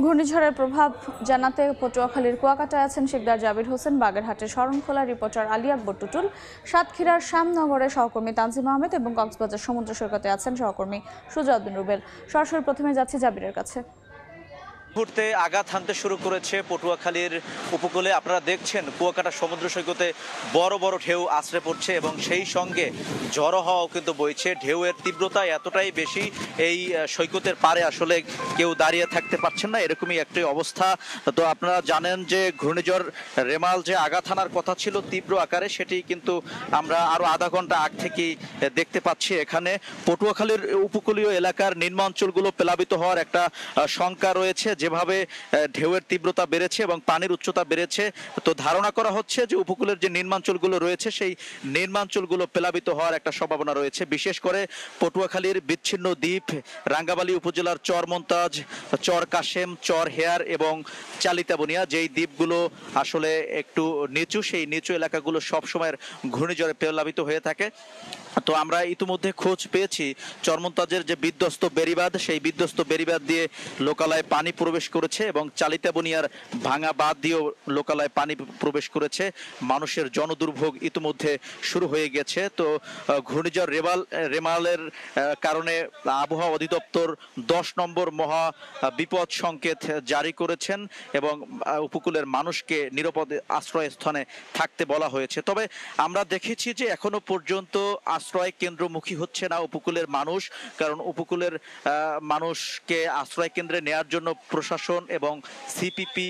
ঘূর্ণিঝড়ের প্রভাব জানাতে পটুয়াখালীর কুয়াকাটায় আছেন শিকদার জাবির হোসেন, বাগেরহাটের শরণখোলা রিপোর্টার আলী আকবর টুটুল, সাতক্ষীরার শ্যামনগরের সহকর্মী তানজিম আহমেদ এবং কক্সবাজার সমুদ্র সৈকতে আছেন সহকর্মী সুজাউদ্দিন রুবেল। সরাসরি প্রথমে যাচ্ছি জাবিরের কাছে। মুহূর্তে আঘাত হানতে শুরু করেছে পটুয়াখালীর উপকূলে। আপনারা দেখছেন কুয়াকাটা সমুদ্র সৈকতে বড় বড় ঢেউ আছড়ে পড়ছে এবং সেই সঙ্গে ঝড়ো হাওয়াও কিন্তু বইছে। ঢেউয়ের তীব্রতা এতটাই বেশি, এই সৈকতের পারে আসলে কেউ দাঁড়িয়ে থাকতে পারছেন না, এরকমই একটি অবস্থা। তো আপনারা জানেন যে ঘূর্ণিঝড় রেমাল যে আঘাত হানার কথা ছিল তীব্র আকারে, সেটি কিন্তু আমরা আরো আধা ঘন্টা আগ থেকেই দেখতে পাচ্ছি। এখানে পটুয়াখালীর উপকূলীয় এলাকার নিম্নাঞ্চলগুলো প্লাবিত হওয়ার একটা শঙ্কা রয়েছে। যেভাবে ঢেউয়ের তীব্রতা বেড়েছে এবং পানির উচ্চতা বেড়েছে, তো ধারণা করা হচ্ছে যে উপকূলের যে নিম্নাঞ্চলগুলো রয়েছে সেই নিম্নাঞ্চলগুলো প্লাবিত হওয়ার একটা সম্ভাবনা রয়েছে। বিশেষ করে পটুয়াখালীর বিচ্ছিন্ন দ্বীপ, রাঙ্গাবালী উপজেলার চর মন্তাজ, চর কাশেম, চর হেয়ার এবং চালিতাবনিয়া, যেই দ্বীপগুলো আসলে একটু নিচু, সেই নিচু এলাকাগুলো সবসময় ঘূর্ণিঝড়ে প্লাবিত হয়ে থাকে। তো আমরা ইতিমধ্যে খোঁজ পেয়েছি চরমন্তাজের যে বিধ্বস্ত বেড়িবাঁধ, সেই বিধ্বস্ত বেড়িবাঁধ দিয়ে লোকালয়ে পানি প্রবেশ করেছে এবং চালিতাবনিয়ার ভাঙা বাঁধ দিয়েও লোকালয়ে পানি প্রবেশ করেছে। মানুষের জনদুর্ভোগ ইতিমধ্যে শুরু হয়ে গেছে। তো ঘূর্ণিঝড় রেমালের কারণে আবহাওয়া অধিদপ্তর 10 নম্বর মহা বিপদ সংকেত জারি করেছেন এবং উপকূলের মানুষকে নিরাপদ আশ্রয়স্থানে থাকতে বলা হয়েছে। তবে আমরা দেখেছি যে এখনো পর্যন্ত আশ্রয় কেন্দ্রমুখী হচ্ছে না উপকূলের মানুষ, কারণ উপকূলের মানুষকে আশ্রয় কেন্দ্রে নেয়ার জন্য প্রশাসন এবং সিপিপি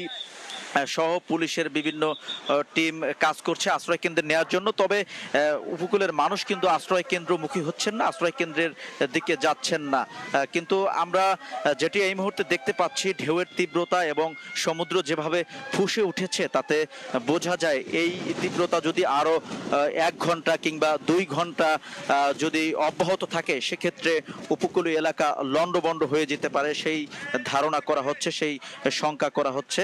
সহ পুলিশের বিভিন্ন টিম কাজ করছে আশ্রয় কেন্দ্রে নেওয়ার জন্য। তবে উপকূলের মানুষ কিন্তু আশ্রয় কেন্দ্রমুখী হচ্ছেন না, আশ্রয় কেন্দ্রের দিকে যাচ্ছেন না। কিন্তু আমরা যেটি এই মুহূর্তে দেখতে পাচ্ছি, ঢেউয়ের তীব্রতা এবং সমুদ্র যেভাবে ফুঁসে উঠেছে, তাতে বোঝা যায় এই তীব্রতা যদি আরো 1 ঘন্টা কিংবা 2 ঘন্টা যদি অব্যাহত থাকে, সেক্ষেত্রে উপকূলীয় এলাকা লন্ডভন্ড হয়ে যেতে পারে, সেই ধারণা করা হচ্ছে, সেই শঙ্কা করা হচ্ছে।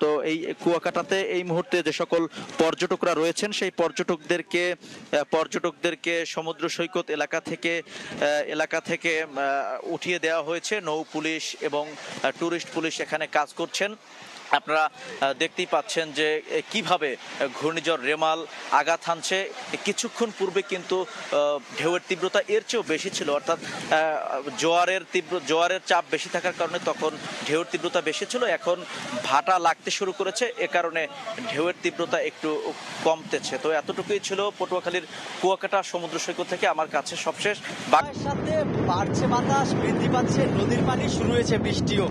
তো এই কুয়াকাটাতে এই মুহূর্তে যে সকল পর্যটকরা রয়েছেন, সেই পর্যটকদেরকে সমুদ্র সৈকত এলাকা থেকে উঠিয়ে দেওয়া হয়েছে। নৌ পুলিশ এবং টুরিস্ট পুলিশ এখানে কাজ করছেন। আপনারা দেখতেই পাচ্ছেন যে কিভাবে ঘূর্ণিঝড় রেমাল আঘাত হানছে। কিছুক্ষণ পূর্বে কিন্তু ঢেউয়ের তীব্রতা এর চেয়েও বেশি ছিল, অর্থাৎ জোয়ারের চাপ বেশি থাকার কারণে তখন ঢেউয়ের তীব্রতা বেশি ছিল। এখন ভাটা লাগতে শুরু করেছে, এ কারণে ঢেউয়ের তীব্রতা একটু কমতেছে। তো এতটুকুই ছিল পটুয়াখালীর কুয়াকাটা সমুদ্র সৈকত থেকে আমার কাছে সবশেষ। সাথে বাড়ছে বাতাস, বৃদ্ধি পাচ্ছে নদীর পানি, শুরু হয়েছে বৃষ্টিও,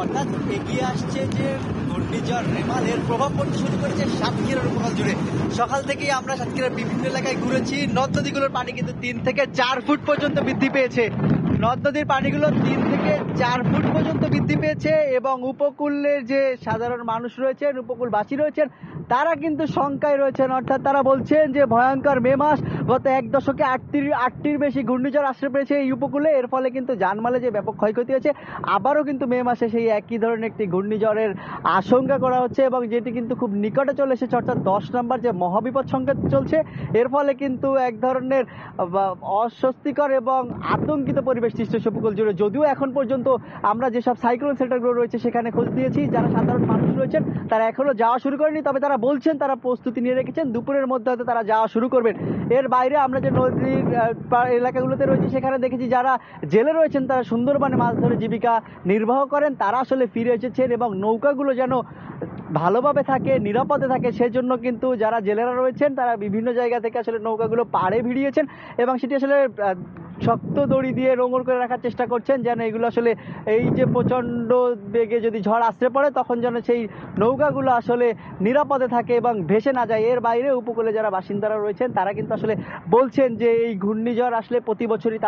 অর্থাৎ এগিয়ে আসছে যে ঘূর্ণিঝড় রেমাল, এর প্রভাব পড়তে শুরু করেছে সাতক্ষীরার উপকূল জুড়ে। সকাল থেকেই আমরা সাতক্ষীরার বিভিন্ন এলাকায় ঘুরেছি। নদ নদীগুলোর পানি কিন্তু 3 থেকে 4 ফুট পর্যন্ত বৃদ্ধি পেয়েছে। নদ নদীর পানিগুলো 3 থেকে 4 ফুট পর্যন্ত বৃদ্ধি পেয়েছে এবং উপকূলের যে সাধারণ মানুষ রয়েছেন, উপকূলবাসী রয়েছেন, তারা কিন্তু শঙ্কায় রয়েছেন। অর্থাৎ তারা বলছেন যে ভয়ঙ্কর মে মাস, গত 1 দশকে 8টির বেশি ঘূর্ণিঝড় আশ্রয় পেয়েছে এই উপকূলে। এর ফলে কিন্তু জানমালে যে ব্যাপক ক্ষয়ক্ষতি হয়েছে, আবারও কিন্তু মে মাসে সেই একই ধরনের একটি ঘূর্ণিঝড়ের আশঙ্কা করা হচ্ছে এবং যেটি কিন্তু খুব নিকটে চলে এসেছে। অর্থাৎ 10 নম্বর যে মহাবিপদ সংকেত চলছে, এর ফলে কিন্তু এক ধরনের অস্বস্তিকর এবং আতঙ্কিত পরিবেশ সৃষ্টি হচ্ছে উপকূল জুড়ে। যদিও এখন পর্যন্ত আমরা যেসব সাইক্লোন সেন্টারগুলো রয়েছে সেখানে খোঁজ দিয়েছি, যারা সাধারণ মানুষ রয়েছেন তারা এখনো যাওয়া শুরু করেনি, তবে তারা বলছেন তারা প্রস্তুতি নিয়ে রেখেছেন, দুপুরের মধ্যে হয়তো তারা যাওয়া শুরু করবেন। এর বাইরে আমরা যে নদীর এলাকাগুলোতে রয়েছে সেখানে দেখেছি যারা জেলে রয়েছেন তারা সুন্দরবনে মাছ ধরে জীবিকা নির্বাহ করেন, তারা আসলে ফিরে এসেছেন এবং নৌকাগুলো যেন ভালোভাবে থাকে, নিরাপদে থাকে, সেজন্য কিন্তু যারা জেলেরা রয়েছেন তারা বিভিন্ন জায়গা থেকে আসলে নৌকাগুলো পাড়ে ভিড়িয়েছেন এবং সেটি আসলে শক্ত দড়ি দিয়ে নোঙর করে রাখার চেষ্টা করছেন, যেন এগুলো আসলে এই যে প্রচণ্ড বেগে যদি ঝড় আসতে পড়ে তখন যেন সেই নৌকাগুলো আসলে নিরাপদে থাকে এবং ভেসে না যায়। এর বাইরে উপকূলে যারা বাসিন্দারা রয়েছেন তারা কিন্তু আসলে বলছেন যে এই ঘূর্ণিঝড় আসলে প্রতি বছরই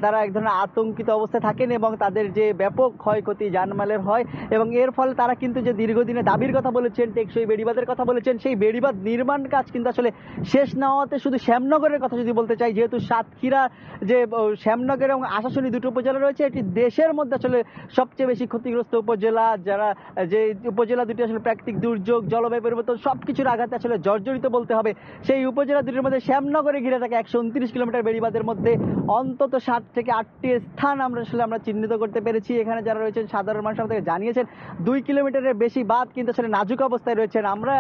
তারা এক ধরনের আতঙ্কিত অবস্থায় থাকেন এবং তাদের যে ব্যাপক ক্ষয়ক্ষতি জানমালের হয় এবং এর ফলে তারা কিন্তু যে দীর্ঘদিনে দাবির কথা বলেছেন, টেকসই বেড়িবাঁধের কথা বলেছেন, সেই বেড়িবাঁধ নির্মাণ কাজ কিন্তু আসলে শেষ না হওয়াতে শুধু শ্যামনগরের কথা যদি বলতে চাই, যেহেতু সাতক্ষীরা যে শ্যামনগর এবং আশাশুনি দুটো উপজেলা রয়েছে, এটি দেশের মধ্যে আসলে সবচেয়ে বেশি ক্ষতিগ্রস্ত উপজেলা। যারা যে উপজেলা দুটি আসলে প্রাকৃতিক দুর্যোগ, জলবায়ু পরিবর্তন সবকিছুর আঘাতে আসলে জর্জরিত বলতে হবে। সেই উপজেলা দুটির মধ্যে শ্যামনগরে ঘিরে থাকে 129 কিলোমিটার বেড়িবাঁধের মধ্যে অন্তত 7 থেকে 8টি স্থান আমরা চিহ্নিত করতে পেরেছি। এখানে যারা রয়েছেন সাধারণ মানুষ আমাদেরকে জানিয়েছেন 2 কিলোমিটারের বেশি বাঁধ কিন্তু আসলে নাজুক অবস্থায় রয়েছেন। আমরা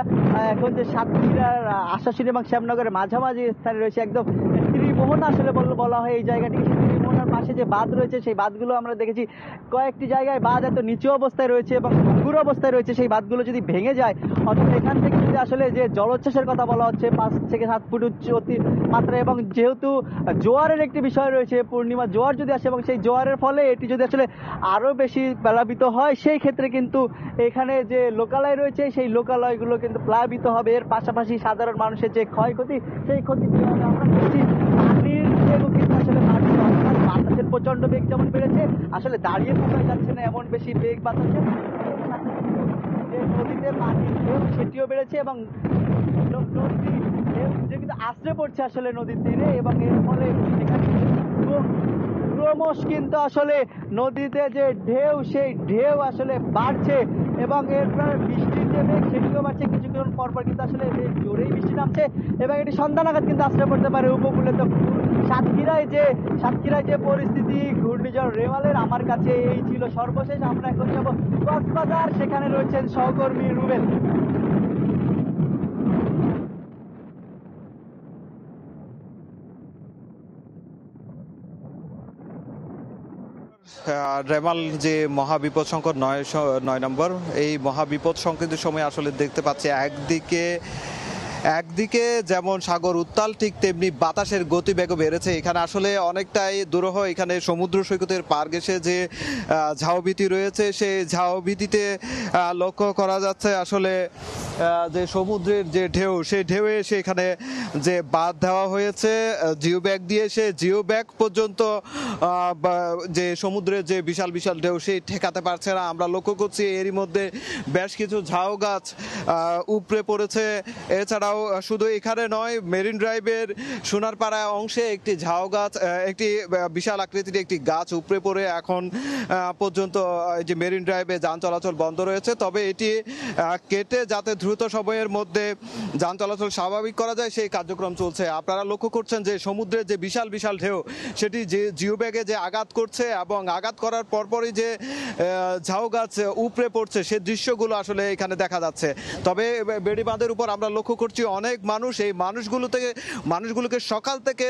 এখন যে সাতক্ষীরার আশাশুনি এবং শ্যামনগরের মাঝামাঝি স্থানে রয়েছে, একদম ত্রিমোহনা আসলে বলা হয় এই জায়গাটিকে। ত্রিমোহনার পাশে যে বাঁধ রয়েছে সেই বাঁধগুলো আমরা দেখেছি কয়েকটি জায়গায় বাঁধ এত নিচু অবস্থায় রয়েছে এবং ভঙ্গুর অবস্থায় রয়েছে। সেই বাঁধগুলো যদি ভেঙে যায়, অথবা এখান থেকে যদি আসলে যে জলোচ্ছ্বাসের কথা বলা হচ্ছে 5 থেকে 7 ফুট উচ্চ মাত্রা, এবং যেহেতু জোয়ারের একটি বিষয় রয়েছে, পূর্ণিমা জোয়ার যদি আসে এবং সেই জোয়ারের ফলে এটি যদি আসলে আরো বেশি প্লাবিত হয়, সেই ক্ষেত্রে কিন্তু এখানে যে লোকালয় রয়েছে সেই লোকালয়গুলো কিন্তু প্লাবিত হবে। এর পাশাপাশি সাধারণ মানুষের যে ক্ষয়ক্ষতি, সেই ক্ষতি আমরা দেখছি পানির বেগও কিন্তু আসলে বাড়ছে। অর্থাৎ বাতাসের প্রচন্ড বেগ যেমন বেড়েছে, আসলে দাঁড়িয়ে থাকা যাচ্ছে না এমন বেশি বেগ বাতাসে। যে নদীতে পানির ঢেউ সেটিও বেড়েছে এবং যে কিন্তু আশ্রে পড়ছে আসলে নদীর তীরে, এবং এর ফলে এখানে ক্রমশ কিন্তু আসলে নদীতে যে ঢেউ, সেই ঢেউ আসলে বাড়ছে এবং এরপর বৃষ্টির যে বেগ সেটিও বাড়ছে। কিছুক্ষণ পরপর কিন্তু আসলে বেশ জোরেই বৃষ্টি নামছে এবং এটি সন্ধ্যা নাগাদ কিন্তু আশ্রয় পড়তে পারে উপকূলে। তো সাতক্ষীরায় যে পরিস্থিতি ঘূর্ণিঝড় রেমালের, আমার কাছে এই ছিল সর্বশেষ। আমরা এখন যাবো কক্সবাজার, সেখানে রয়েছেন সহকর্মী রুবেল। রেমাল যে মহাবিপদ সংকট 9 নম্বর, এই মহাবিপদ সংকেতের সময় আসলে দেখতে পাচ্ছি একদিকে যেমন সাগর উত্তাল, ঠিক তেমনি বাতাসের গতিবেগও বেড়েছে। এখানে আসলে অনেকটাই দুরূহ। এখানে সমুদ্র সৈকতের পার ঘেঁষে যে ঝাউভিতি রয়েছে, সেই ঝাউভিতিতে লক্ষ্য করা যাচ্ছে আসলে যে সমুদ্রের যে ঢেউ, সেই ঢেউয়ে এসে এখানে যে বাঁধ দেওয়া হয়েছে জিও ব্যাগ দিয়ে, সে জিও ব্যাগ পর্যন্ত যে সমুদ্রের যে বিশাল বিশাল ঢেউ, সেই ঠেকাতে পারছে না। আমরা লক্ষ্য করছি এরই মধ্যে বেশ কিছু ঝাউ গাছ উপড়ে পড়েছে। এছাড়াও শুধু এখানে নয়, মেরিন ড্রাইভের সোনারপাড়া অংশে একটি ঝাউ গাছ, একটি বিশাল আকৃতির একটি গাছ উপড়ে পড়ে এখন পর্যন্ত যে মেরিন ড্রাইভে যান চলাচল বন্ধ রয়েছে। তবে এটি কেটে যাতে দ্রুত সময়ের মধ্যে যান চলাচল স্বাভাবিক করা যায়, সেই কার্যক্রম চলছে। আপনারা লক্ষ্য করছেন যে সমুদ্রের যে বিশাল বিশাল ঢেউ, সেটি যে জিও ব্যাগে যে আঘাত করছে এবং আঘাত করার পরপরই যে ঝাউ গাছ উপড়ে পড়ছে, সে দৃশ্যগুলো আসলে এখানে দেখা যাচ্ছে। তবে বেড়িবাঁধের উপর আমরা লক্ষ্য করছি অনেক মানুষ, এই মানুষগুলোকে সকাল থেকে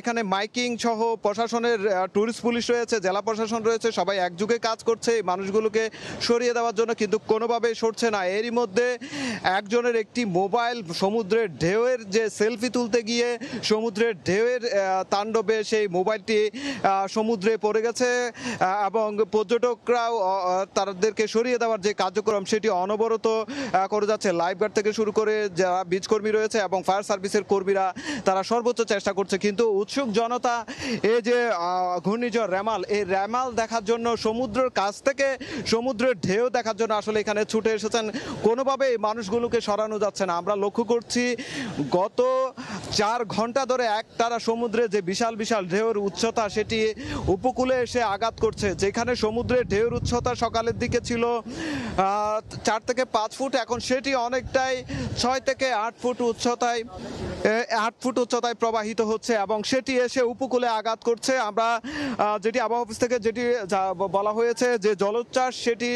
এখানে মাইকিং সহ প্রশাসনের টুরিস্ট পুলিশ রয়েছে, জেলা প্রশাসন রয়েছে, সবাই একযোগে কাজ করছে এই মানুষগুলোকে সরিয়ে দেওয়ার জন্য, কিন্তু কোনোভাবেই সরছে না। এরই মধ্যে একজনের একটি মোবাইল সমুদ্রের ঢেউয়ের যে সেলফি তুলতে গিয়ে সমুদ্রের ঢেউয়ের তাণ্ডবে সেই মোবাইলটি সমুদ্রে পড়ে গেছে এবং পর্যটকরাও তাদেরকে সরিয়ে দেওয়ার যে কার্যক্রম সেটি অনবরত করে যাচ্ছে। লাইফগার্ড থেকে শুরু করে যারা বীজকর্মী রয়েছে এবং ফায়ার সার্ভিসের কর্মীরা, তারা সর্বোচ্চ চেষ্টা করছে। কিন্তু উৎসুক জনতা এই যে ঘূর্ণিঝড় রেমাল, এই রেমাল দেখার জন্য সমুদ্রের কাছ থেকে সমুদ্রের ঢেউ দেখার জন্য আসলে এখানে ছুটে এসেছেন। কোনোভাবে এই মানুষগুলোকে সরানো যাচ্ছে না। আমরা লক্ষ্য করছি গত 4 ঘন্টা ধরে একটানা সমুদ্রে যে বিশাল বিশাল ঢেউর উচ্চতা, সেটি উপকূলে এসে আঘাত করছে। যেখানে সমুদ্রের ঢেউর উচ্চতা সকালের দিকে ছিল 4 থেকে 5 ফুট, এখন সেটি অনেকটাই 6 থেকে 8 ফুট উচ্চতায় প্রবাহিত হচ্ছে এবং সেটি এসে উপকূলে আঘাত করছে। আমরা যেটি আবহাওয়া অফিস থেকে যেটি বলা হয়েছে যে জলোচ্ছ্বাস, সেটি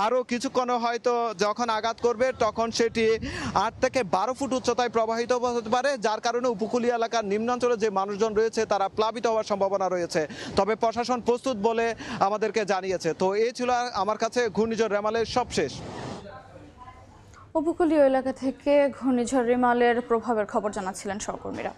আরও কিছুক্ষণ হয়তো যখন আঘাত করবে তখন সেটি 8 থেকে 12 ফুট উচ্চতায় প্রবাহিত হতে পারে, যার কারণে উপকূলীয় এলাকার নিম্নাঞ্চলে যে মানুষজন রয়েছে তারা প্লাবিত হওয়ার সম্ভাবনা রয়েছে। তবে প্রশাসন প্রস্তুত বলে আমাদেরকে জানিয়েছে। তো এই ছিল আমার কাছে ঘূর্ণিঝড় রেমালের সবশেষ। উপকূলীয় এলাকা থেকে ঘূর্ণিঝড় রেমালের প্রভাবের খবর জানাচ্ছিলেন সহকর্মীরা।